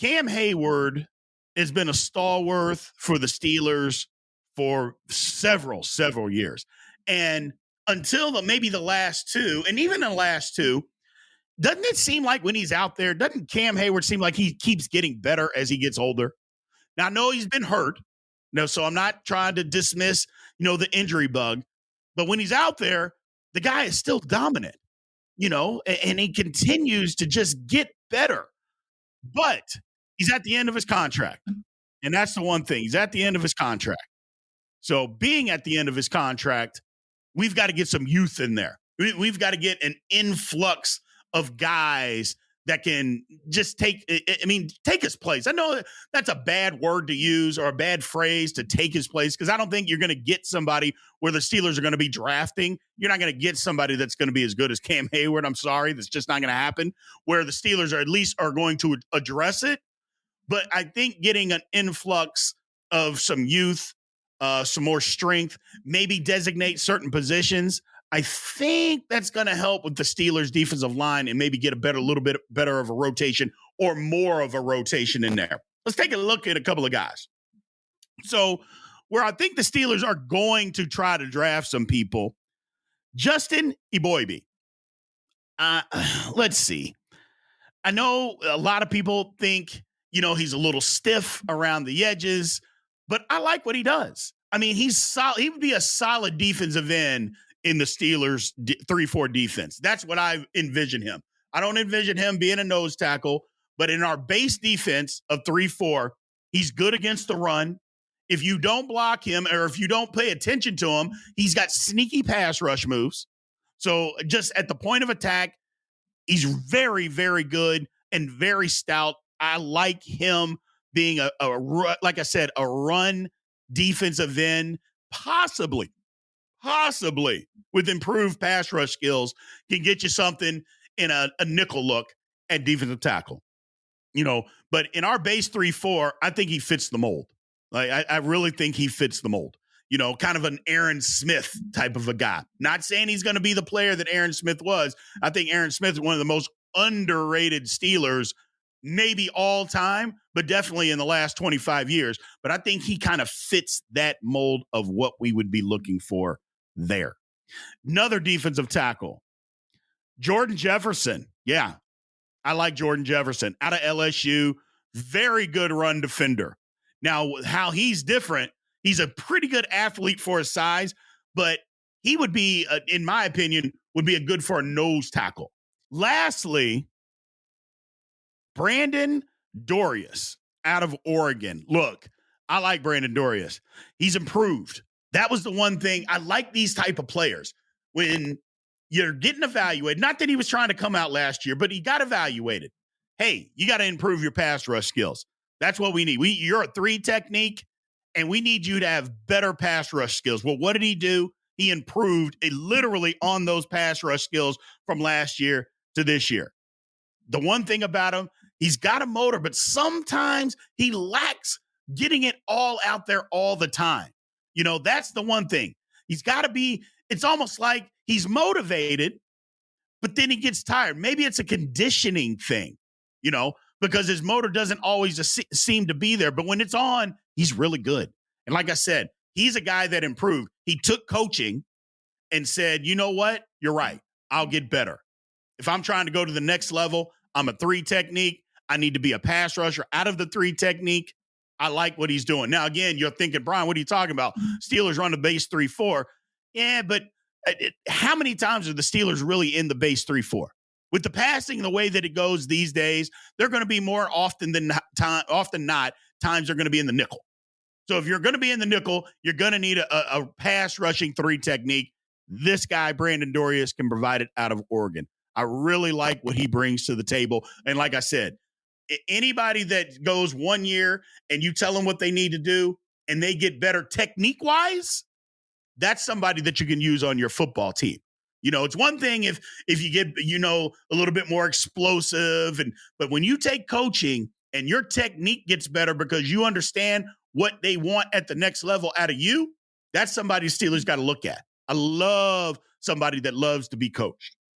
Cam Heyward has been a stalwart for the Steelers for several years. And until maybe the last two, and even the last two, doesn't it seem like when he's out there, doesn't Cam Heyward seem like he keeps getting better as he gets older? Now, I know he's been hurt. No, so I'm not trying to dismiss, the injury bug. But when he's out there, the guy is still dominant, and he continues to just get better. But he's at the end of his contract. And that's the one thing. He's at the end of his contract. So being at the end of his contract, we've got to get some youth in there. We've got to get an influx of guys that can just take his place. I know that's a bad word to use or a bad phrase to take his place, because I don't think you're going to get somebody where the Steelers are going to be drafting. You're not going to get somebody that's going to be as good as Cam Heyward. I'm sorry. That's just not going to happen, where the Steelers are at least are going to address it. But I think getting an influx of some youth, some more strength, maybe designate certain positions, I think that's going to help with the Steelers' defensive line and maybe get a little bit better of a rotation or more of a rotation in there. Let's take a look at a couple of guys. So where I think the Steelers are going to try to draft some people, Justin Eboigbe. Let's see. I know a lot of people think, he's a little stiff around the edges, but I like what he does. I mean, he's solid. He would be a solid defensive end in the Steelers 3-4 defense. That's what I envision him. I don't envision him being a nose tackle, but in our base defense of 3-4, he's good against the run. If you don't block him or if you don't pay attention to him, he's got sneaky pass rush moves. So just at the point of attack, he's very, very good and very stout. I like him being like I said, a run defensive end, possibly with improved pass rush skills, can get you something in a nickel look at defensive tackle. But in our base 3-4, I think he fits the mold. Like I really think he fits the mold. Kind of an Aaron Smith type of a guy. Not saying he's going to be the player that Aaron Smith was. I think Aaron Smith is one of the most underrated Steelers, maybe all time, but definitely in the last 25 years. But I think he kind of fits that mold of what we would be looking for there. Another defensive tackle, Jordan Jefferson. Yeah, I like Jordan Jefferson out of LSU. Very good run defender. Now, how he's different, he's a pretty good athlete for his size, but he would be, in my opinion, would be a good for a nose tackle. Lastly, Brandon Dorius out of Oregon. Look, I like Brandon Dorius. He's improved. That was the one thing. I like these type of players. When you're getting evaluated, not that he was trying to come out last year, but he got evaluated. Hey, you got to improve your pass rush skills. That's what we need. You're a 3 technique, and we need you to have better pass rush skills. Well, what did he do? He improved literally on those pass rush skills from last year to this year. The one thing about him, he's got a motor, but sometimes he lacks getting it all out there all the time. That's the one thing. He's got to be, it's almost like he's motivated, but then he gets tired. Maybe it's a conditioning thing, because his motor doesn't always seem to be there. But when it's on, he's really good. And like I said, he's a guy that improved. He took coaching and said, you know what? You're right. I'll get better. If I'm trying to go to the next level, I'm a 3 technique. I need to be a pass rusher out of the 3 technique. I like what he's doing. Now, again, you're thinking, Brian, what are you talking about? Steelers run the base 3-4. Yeah, but how many times are the Steelers really in the base 3-4? With the passing the way that it goes these days, they're going to be more often not times they're going to be in the nickel. So if you're going to be in the nickel, you're going to need a pass rushing 3 technique. This guy, Brandon Dorius, can provide it out of Oregon. I really like what he brings to the table. And like I said, anybody that goes 1 year and you tell them what they need to do and they get better technique-wise, that's somebody that you can use on your football team. It's one thing if you get, a little bit more explosive, but when you take coaching and your technique gets better because you understand what they want at the next level out of you, that's somebody Steelers got to look at. I love somebody that loves to be coached.